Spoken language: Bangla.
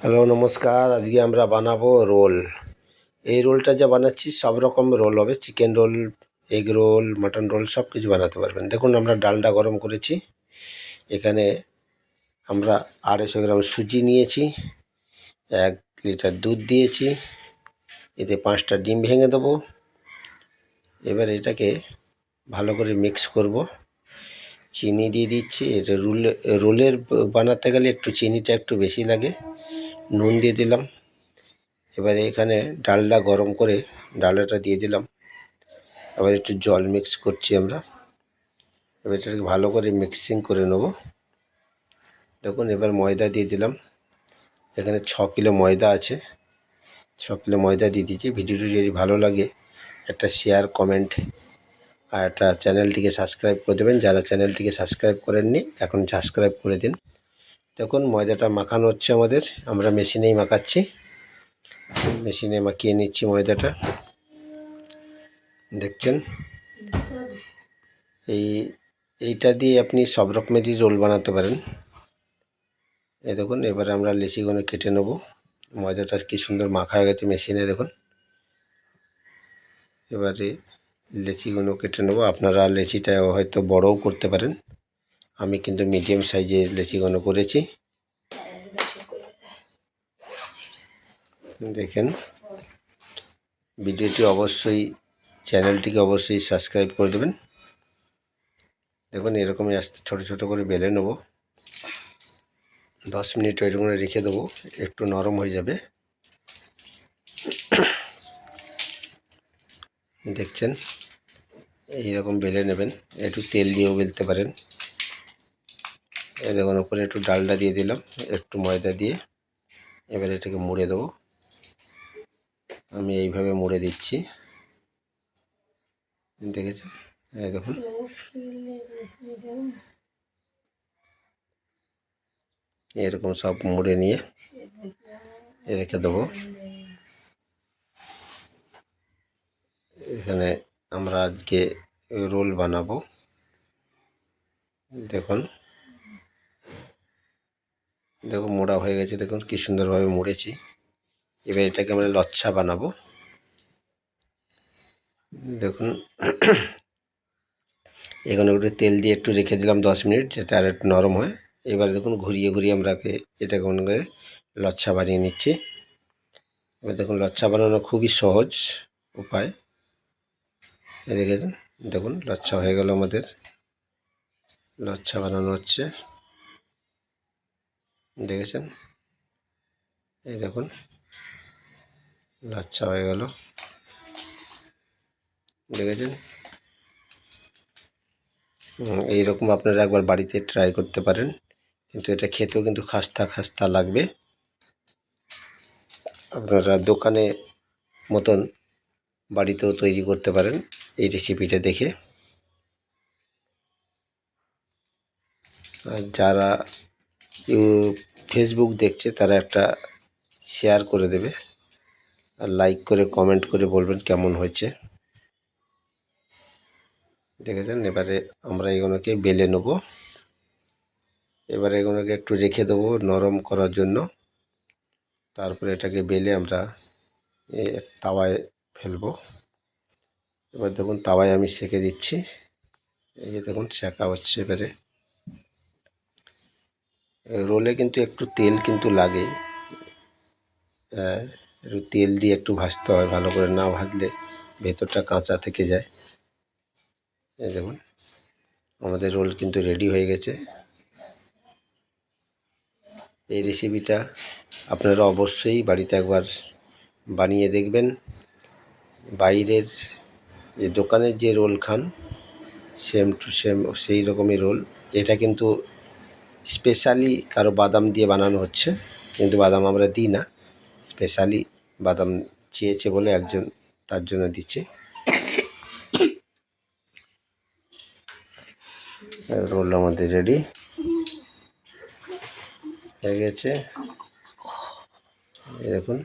হ্যালো নমস্কার। আজকে আমরা বানাবো রোল। এই রোলটা যা বানাচ্ছি সব রকম রোল হবে, chicken roll, egg roll, mutton role সব কিছু বানাতে পারবেন। দেখুন আমরা ডালটা গরম করেছি, এখানে আমরা 250 গ্রাম সুজি নিয়েছি, 1 লিটার দুধ দিয়েছি, এতে 5টা ডিম ভেঙে দেবো। এবার এটাকে ভালো করে মিক্স করব। চিনি দিয়ে দিচ্ছি, এটা রোলের বানাতে গেলে একটু চিনিটা একটু বেশি লাগে। নুন দিয়ে দিলাম। এবারে এখানে ডালটা গরম করে ডালটা দিয়ে দিলাম। আবার একটু জল মিক্স করছি আমরা। এবার এটাকে ভালো করে মিক্সিং করে নেব। দেখুন এবার ময়দা দিয়ে দিলাম। এখানে 6 কিলো ময়দা আছে, 6 কিলো ময়দা দিয়ে দিয়েছি। ভিডিওটি যদি ভালো লাগে একটা শেয়ার, কমেন্ট আর একটা চ্যানেলটিকে সাবস্ক্রাইব করে দেবেন। যারা চ্যানেলটিকে সাবস্ক্রাইব করেননি এখন সাবস্ক্রাইব করে দিন। দেখুন ময়দাটা মাখানো হচ্ছে আমাদের, আমরা মেশিনেই মাখাচ্ছি, মেশিনে মাখিয়ে নিচ্ছি ময়দাটা। দেখছেন এইটা দিয়ে আপনি সব রকমেরই রোল বানাতে পারেন। এই দেখুন এবারে আমরা লেচিগুলো কেটে নেব। ময়দাটা কি সুন্দর মাখা হয়ে গেছে মেশিনে, দেখুন। এবারে লেচিগুলো কেটে নেব। আপনারা লেচিটা হয়তো বড়ও করতে পারেন, আমি কিন্তু মিডিয়াম সাইজের লেচিগুলো করেছি। দেখেন ভিডিওটি অবশ্যই, চ্যানেলটিকে অবশ্যই সাবস্ক্রাইব করে দেবেন। দেখুন এরকমই আস্তে ছোটো ছোটো করে বেলে নেব। 10 মিনিট এরকম রেখে দেবো, একটু নরম হয়ে যাবে। দেখছেন এইরকম বেলে নেবেন, একটু তেল দিয়েও বেলতে পারেন। এই দেখুন উপরে একটু ডালটা দিয়ে দিলাম, একটু ময়দা দিয়ে। এবার এটাকে মুড়ে দেবো। আমি এইভাবে মুড়ে দিচ্ছি, দেখেছেন? এই দেখুন এরকম সব মুড়ে নিয়ে রেখে দেবো। এখানে আমরা আজকে রোল বানাবো। দেখুন দেখুন মোড়া হয়ে গেছে, দেখুন কি সুন্দরভাবে মুড়েছি। এবার এটাকে আমরা লচ্ছা বানাবো। দেখুন এখানে একটু তেল দিয়ে একটু রেখে দিলাম 10 মিনিট, যাতে আর একটু নরম হয়। এবার দেখুন ঘুরিয়ে ঘুরিয়ে আমরাকে এটাকে মনে করে লচ্ছা বানিয়ে নিচ্ছি। এবার দেখুন লচ্ছা বানানো খুবই সহজ উপায়। দেখেছেন, দেখুন লচ্ছা হয়ে গেল আমাদের। লচ্ছা বানানো হচ্ছে, দেখেছেন? এই দেখুন লচ্ছা হয়ে গেল, দেখেছেন? এইরকম আপনারা একবার বাড়িতে ট্রাই করতে পারেন, কিন্তু এটা খেতেও কিন্তু খাস্তা খাস্তা লাগবে। আপনারা দোকানে মতন বাড়িতেও তৈরি করতে পারেন এই রেসিপিটা দেখে। আর যারা ফেসবুক দেখছে তারা একটা শেয়ার করে দেবে, আর লাইক করে কমেন্ট করে বলবেন কেমন হয়েছে। দেখেছেন? এবারে আমরা এগুলোকে বেলে নেব। এবারে এগুলোকে একটু রেখে দেবো নরম করার জন্য। তারপরে এটাকে বেলে আমরা তাওয়ায় ফেলবো। এবার দেখুন তাওয়ায় আমি সেঁকে দিচ্ছি। এই যে দেখুন সেঁকা হচ্ছে। এবারে রোলে কিন্তু একটু তেল কিন্তু লাগে, একটু তেল দিয়ে একটু ভাজতে হয়, ভালো করে না ভাজলে ভেতরটা কাঁচা থেকে যায়। এই দেখুন আমাদের রোল কিন্তু রেডি হয়ে গেছে। এই রেসিপিটা আপনারা অবশ্যই বাড়িতে একবার বানিয়ে দেখবেন। বাইরের যে দোকানের যে রোল খান সেম টু সেম সেই রকমই রোল। এটা কিন্তু স্পেশালি কারো বাদাম দিয়ে বানানো হচ্ছে, কিন্তু বাদাম আমরা দিই না। স্পেশালি বাদাম চেয়েছে বলে একজন, তার জন্য দিচ্ছি। রোল আমাদের রেডি হয়ে গেছে, দেখুন।